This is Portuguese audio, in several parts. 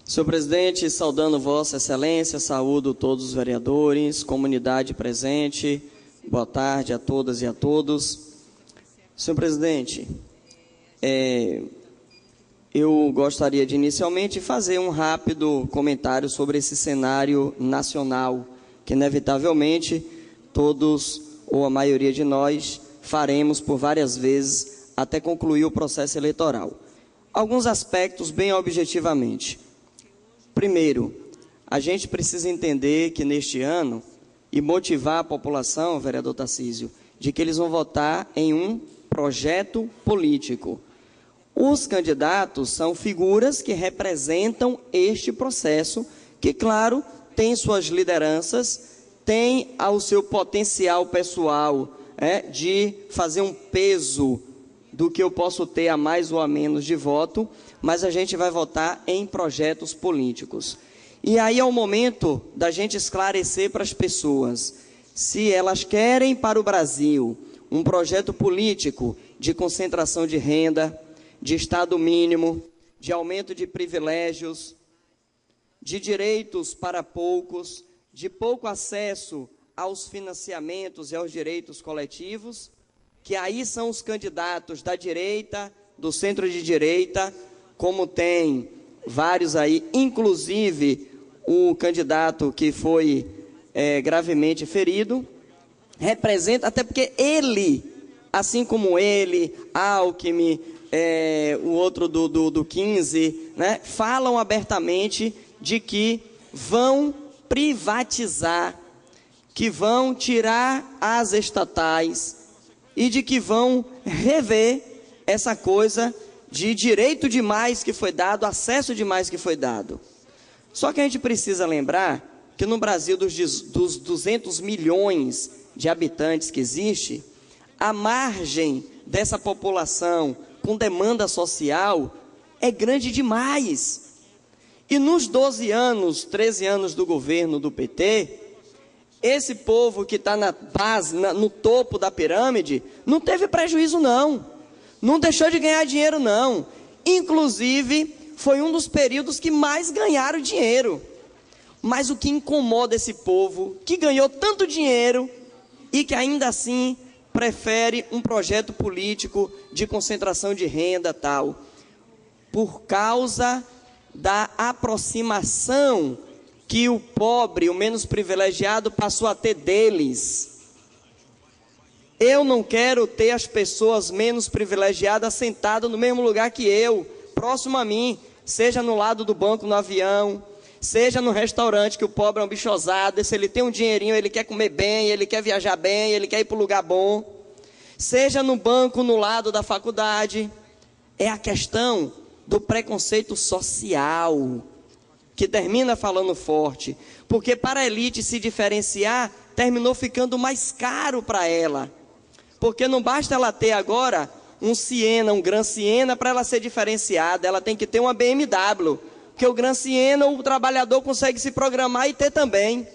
Senhor presidente, saudando Vossa Excelência, saúdo todos os vereadores, comunidade presente, boa tarde a todas e a todos. Senhor presidente, eu gostaria de inicialmente fazer um rápido comentário sobre esse cenário nacional, que inevitavelmente todos, ou a maioria de nós, faremos por várias vezes até concluir o processo eleitoral. Alguns aspectos bem objetivamente. Primeiro, a gente precisa entender que neste ano, e motivar a população, vereador Tarcísio, de que eles vão votar em um projeto político. Os candidatos são figuras que representam este processo, que, claro, tem suas lideranças, tem o seu potencial pessoal de fazer um peso do que eu posso ter a mais ou a menos de voto, mas a gente vai votar em projetos políticos. E aí é o momento da gente esclarecer para as pessoas, se elas querem para o Brasil um projeto político de concentração de renda, de Estado mínimo, de aumento de privilégios, de direitos para poucos, de pouco acesso aos financiamentos e aos direitos coletivos, que aí são os candidatos da direita, do centro de direita, como tem vários aí, inclusive o candidato que foi gravemente ferido, representa, até porque ele, assim como ele, Alckmin, o outro do 15, né, falam abertamente de que vão privatizar, que vão tirar as estatais e de que vão rever essa coisa de direito demais que foi dado, acesso demais que foi dado. Só que a gente precisa lembrar que no Brasil, dos 200 milhões de habitantes que existe, a margem dessa população com demanda social é grande demais. E nos 12 anos, 13 anos do governo do PT, esse povo que está na base, no topo da pirâmide, não teve prejuízo não. Não deixou de ganhar dinheiro, não. Inclusive, foi um dos períodos que mais ganharam dinheiro. Mas o que incomoda esse povo, que ganhou tanto dinheiro e que ainda assim prefere um projeto político de concentração de renda tal, por causa da aproximação que o pobre, o menos privilegiado, passou a ter deles. Eu não quero ter as pessoas menos privilegiadas sentadas no mesmo lugar que eu, próximo a mim, seja no lado do banco no avião, seja no restaurante, que o pobre é um bichosado, se ele tem um dinheirinho, ele quer comer bem, ele quer viajar bem, ele quer ir para um lugar bom, seja no banco no lado da faculdade. É a questão do preconceito social, que termina falando forte, porque para a elite se diferenciar, terminou ficando mais caro para ela. Porque não basta ela ter agora um Siena, um Gran Siena, para ela ser diferenciada, ela tem que ter uma BMW, porque o Gran Siena o trabalhador consegue se programar e ter também.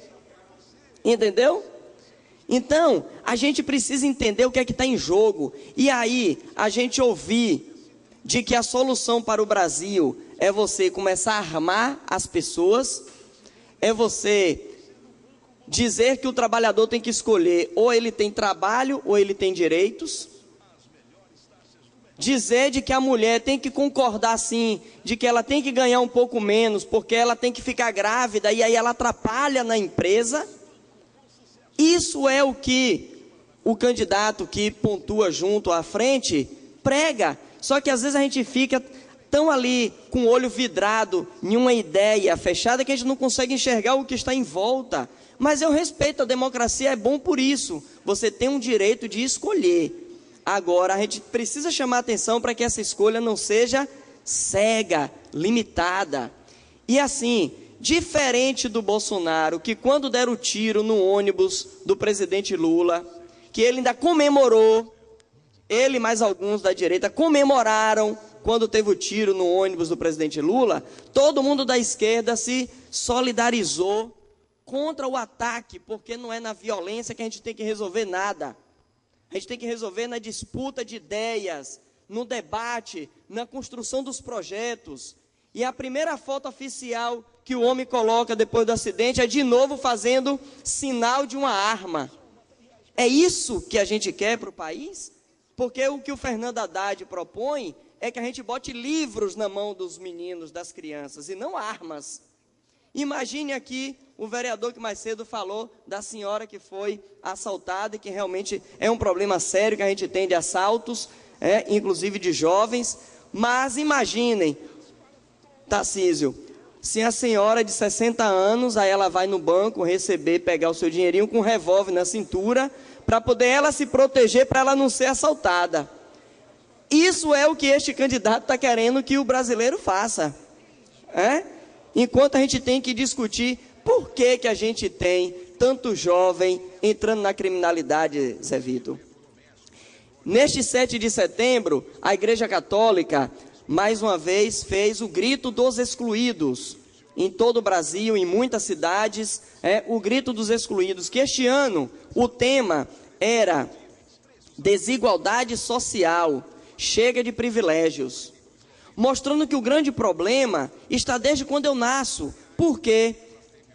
Entendeu? Então, a gente precisa entender o que é que está em jogo. E aí, a gente ouvir de que a solução para o Brasil é você começar a armar as pessoas, é você dizer que o trabalhador tem que escolher, ou ele tem trabalho, ou ele tem direitos. Dizer de que a mulher tem que concordar sim, de que ela tem que ganhar um pouco menos, porque ela tem que ficar grávida, e aí ela atrapalha na empresa. Isso é o que o candidato que pontua junto à frente prega. Só que às vezes a gente fica tão ali com o olho vidrado em uma ideia fechada que a gente não consegue enxergar o que está em volta. Mas eu respeito, a democracia é bom por isso. Você tem um direito de escolher. Agora, a gente precisa chamar atenção para que essa escolha não seja cega, limitada. E assim, diferente do Bolsonaro, que quando deram o tiro no ônibus do presidente Lula, que ele ainda comemorou, ele e mais alguns da direita comemoraram quando teve o tiro no ônibus do presidente Lula, todo mundo da esquerda se solidarizou contra o ataque, porque não é na violência que a gente tem que resolver nada. A gente tem que resolver na disputa de ideias, no debate, na construção dos projetos. E a primeira foto oficial que o homem coloca depois do acidente é de novo fazendo sinal de uma arma. É isso que a gente quer para o país? Porque o que o Fernando Haddad propõe é que a gente bote livros na mão dos meninos, das crianças, e não armas. Imagine aqui o vereador que mais cedo falou da senhora que foi assaltada, e que realmente é um problema sério que a gente tem de assaltos, inclusive de jovens. Mas imaginem, Tarcísio, se a senhora de 60 anos, aí ela vai no banco receber, pegar o seu dinheirinho com um revólver na cintura, para poder ela se proteger, para ela não ser assaltada. Isso é o que este candidato está querendo que o brasileiro faça. Enquanto a gente tem que discutir por que a gente tem tanto jovem entrando na criminalidade, Zé Vitor. Neste 7 de setembro, a Igreja Católica, mais uma vez, fez o grito dos excluídos. Em todo o Brasil, em muitas cidades, o grito dos excluídos, que este ano o tema era desigualdade social, chega de privilégios. Mostrando que o grande problema está desde quando eu nasço. Por quê?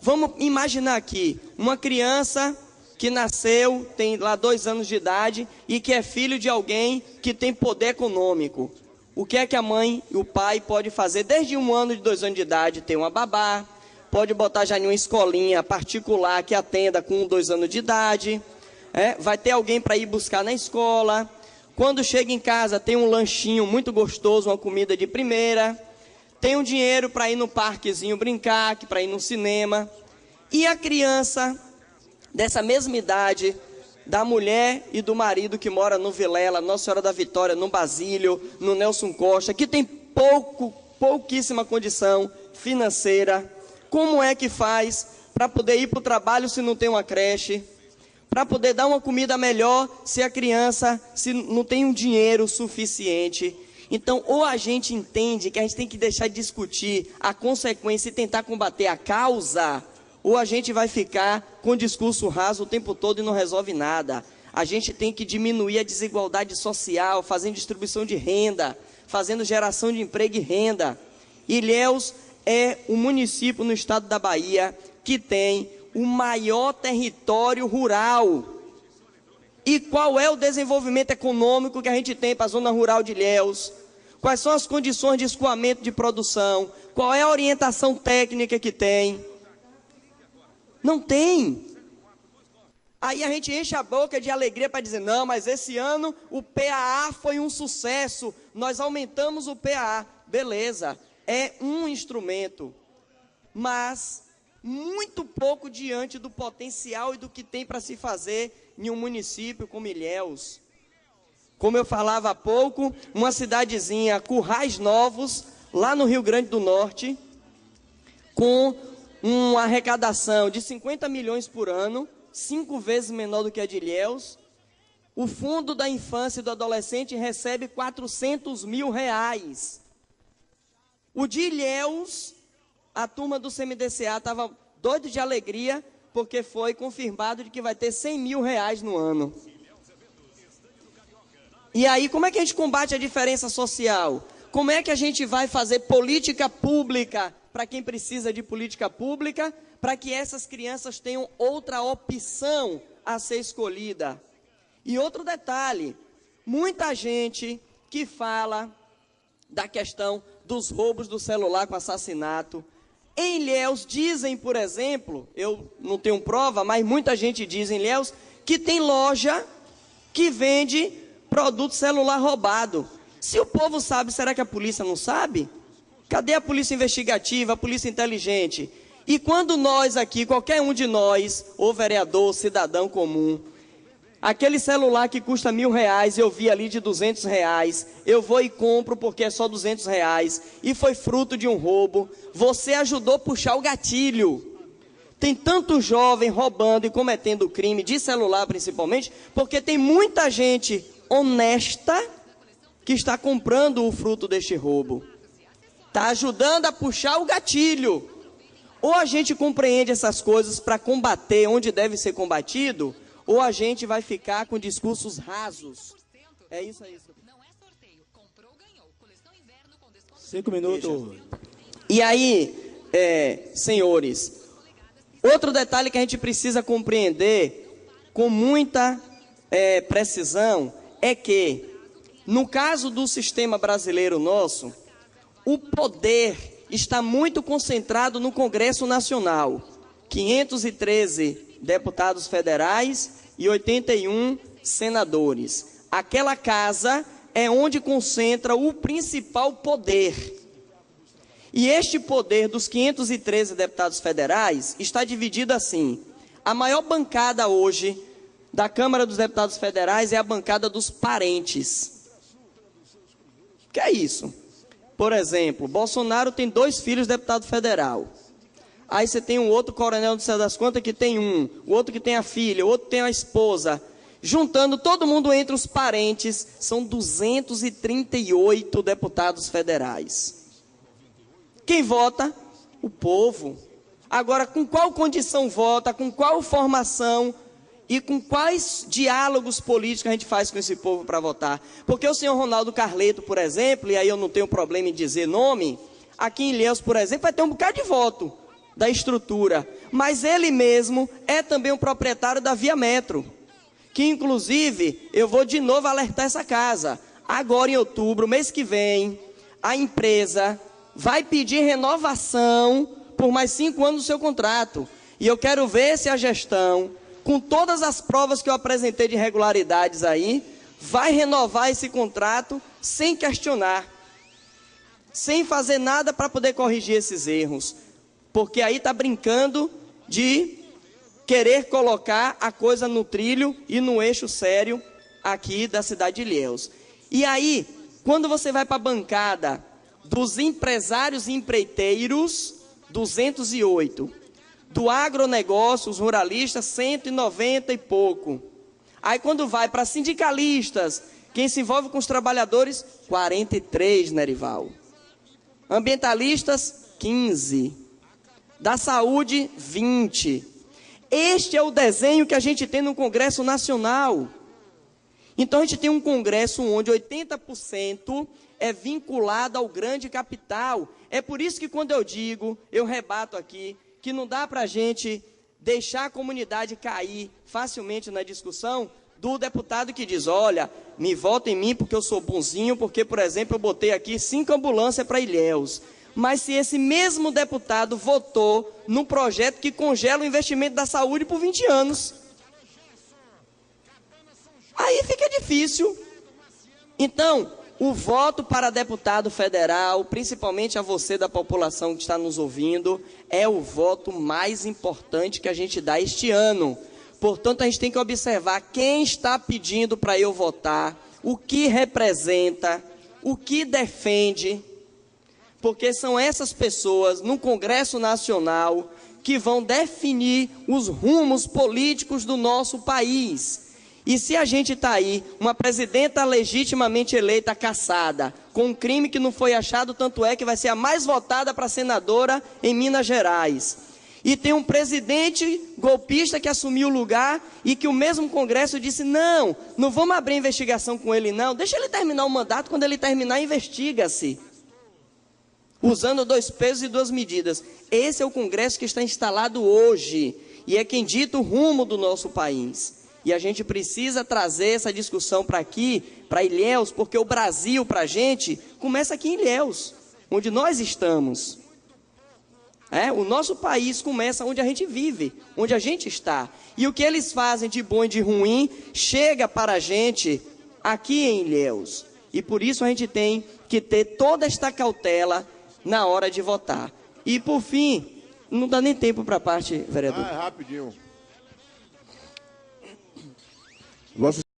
Vamos imaginar aqui, uma criança que nasceu, tem lá 2 anos de idade, e que é filho de alguém que tem poder econômico. O que é que a mãe e o pai podem fazer? Desde 1 ano, de 2 anos de idade, tem uma babá, pode botar já em uma escolinha particular que atenda com 2 anos de idade, vai ter alguém para ir buscar na escola. Quando chega em casa, tem um lanchinho muito gostoso, uma comida de primeira. Tem um dinheiro para ir no parquezinho brincar, para ir no cinema. E a criança, dessa mesma idade, da mulher e do marido que mora no Vilela, Nossa Senhora da Vitória, no Basílio, no Nelson Costa, que tem pouquíssima condição financeira, como é que faz para poder ir para o trabalho se não tem uma creche? Para poder dar uma comida melhor se a criança não tem um dinheiro suficiente. Então, ou a gente entende que a gente tem que deixar de discutir a consequência e tentar combater a causa, ou a gente vai ficar com discurso raso o tempo todo e não resolve nada. A gente tem que diminuir a desigualdade social, fazendo distribuição de renda, fazendo geração de emprego e renda. Ilhéus é o município no estado da Bahia que tem o maior território rural. E qual é o desenvolvimento econômico que a gente tem para a zona rural de Ilhéus? Quais são as condições de escoamento de produção? Qual é a orientação técnica que tem? Não tem. Aí a gente enche a boca de alegria para dizer, não, mas esse ano o PAA foi um sucesso, nós aumentamos o PAA. Beleza, é um instrumento, mas muito pouco diante do potencial e do que tem para se fazer em um município como Ilhéus. Como eu falava há pouco, uma cidadezinha, Currais Novos, lá no Rio Grande do Norte, com uma arrecadação de 50 milhões por ano, 5 vezes menor do que a de Ilhéus. O Fundo da Infância e do Adolescente recebe 400 mil reais. O de Ilhéus, a turma do CMDCA estava doido de alegria, porque foi confirmado de que vai ter 100 mil reais no ano. E aí, como é que a gente combate a diferença social? Como é que a gente vai fazer política pública para quem precisa de política pública, para que essas crianças tenham outra opção a ser escolhida? E outro detalhe, muita gente que fala da questão dos roubos do celular com assassinato. Em Ilhéus dizem, por exemplo, eu não tenho prova, mas muita gente diz em Ilhéus que tem loja que vende produto celular roubado. Se o povo sabe, será que a polícia não sabe? Cadê a polícia investigativa, a polícia inteligente? E quando nós aqui, qualquer um de nós, ou vereador, cidadão comum, aquele celular que custa R$1.000, eu vi ali de R$200, eu vou e compro porque é só R$200, e foi fruto de um roubo, você ajudou a puxar o gatilho. Tem tanto jovem roubando e cometendo crime, de celular principalmente, porque tem muita gente honesta que está comprando o fruto deste roubo. Está ajudando a puxar o gatilho. Ou a gente compreende essas coisas para combater onde deve ser combatido, ou a gente vai ficar com discursos rasos. É isso aí. Não é sorteio. Comprou, ganhou. Coleção inverno com desconto. 5 minutos. E aí, senhores, outro detalhe que a gente precisa compreender com muita precisão é que, no caso do sistema brasileiro nosso, o poder está muito concentrado no Congresso Nacional. 513 deputados federais e 81 senadores. Aquela casa é onde concentra o principal poder. E este poder dos 513 deputados federais está dividido assim. A maior bancada hoje da Câmara dos Deputados Federais é a bancada dos parentes. O que é isso? Por exemplo, Bolsonaro tem 2 filhos deputado federal. Aí você tem um outro coronel do Céu das Contas que tem um, o outro que tem a filha, o outro tem a esposa. Juntando todo mundo entre os parentes, são 238 deputados federais. Quem vota? O povo. Agora, com qual condição vota, com qual formação e com quais diálogos políticos a gente faz com esse povo para votar? Porque o senhor Ronaldo Carleto, por exemplo, e aí eu não tenho problema em dizer nome, aqui em Ilhéus, por exemplo, vai ter um bocado de voto da estrutura, mas ele mesmo é também um proprietário da Via Metro, que inclusive, eu vou de novo alertar essa casa, agora em outubro, mês que vem, a empresa vai pedir renovação por mais 5 anos do seu contrato, e eu quero ver se a gestão, com todas as provas que eu apresentei de irregularidades aí, vai renovar esse contrato sem questionar, sem fazer nada para poder corrigir esses erros, porque aí está brincando de querer colocar a coisa no trilho e no eixo sério aqui da cidade de Ilhéus. E aí, quando você vai para a bancada dos empresários e empreiteiros, 208, do agronegócio, os ruralistas, 190 e pouco. Aí quando vai para sindicalistas, quem se envolve com os trabalhadores, 43, Nerival. Ambientalistas, 15. Da saúde, 20. Este é o desenho que a gente tem no Congresso Nacional. Então a gente tem um Congresso onde 80% é vinculado ao grande capital. É por isso que quando eu digo, eu rebato aqui, que não dá para a gente deixar a comunidade cair facilmente na discussão do deputado que diz, olha, me vota em mim porque eu sou bonzinho, porque, por exemplo, eu botei aqui 5 ambulâncias para Ilhéus. Mas se esse mesmo deputado votou num projeto que congela o investimento da saúde por 20 anos, aí fica difícil. Então, o voto para deputado federal, principalmente a você da população que está nos ouvindo, é o voto mais importante que a gente dá este ano. Portanto, a gente tem que observar quem está pedindo para eu votar, o que representa, o que defende, porque são essas pessoas no Congresso Nacional que vão definir os rumos políticos do nosso país. E se a gente está aí, uma presidenta legitimamente eleita cassada, com um crime que não foi achado, tanto é que vai ser a mais votada para senadora em Minas Gerais. E tem um presidente golpista que assumiu o lugar e que o mesmo Congresso disse, não vamos abrir investigação com ele não, deixa ele terminar o mandato, quando ele terminar, investiga-se. Usando 2 pesos e 2 medidas. Esse é o Congresso que está instalado hoje e é quem dita o rumo do nosso país. E a gente precisa trazer essa discussão para aqui, para Ilhéus, porque o Brasil, para a gente, começa aqui em Ilhéus, onde nós estamos. O nosso país começa onde a gente vive, onde a gente está. E o que eles fazem de bom e de ruim, chega para a gente aqui em Ilhéus. E por isso a gente tem que ter toda esta cautela na hora de votar. E por fim, não dá nem tempo para a parte, vereador. É rapidinho.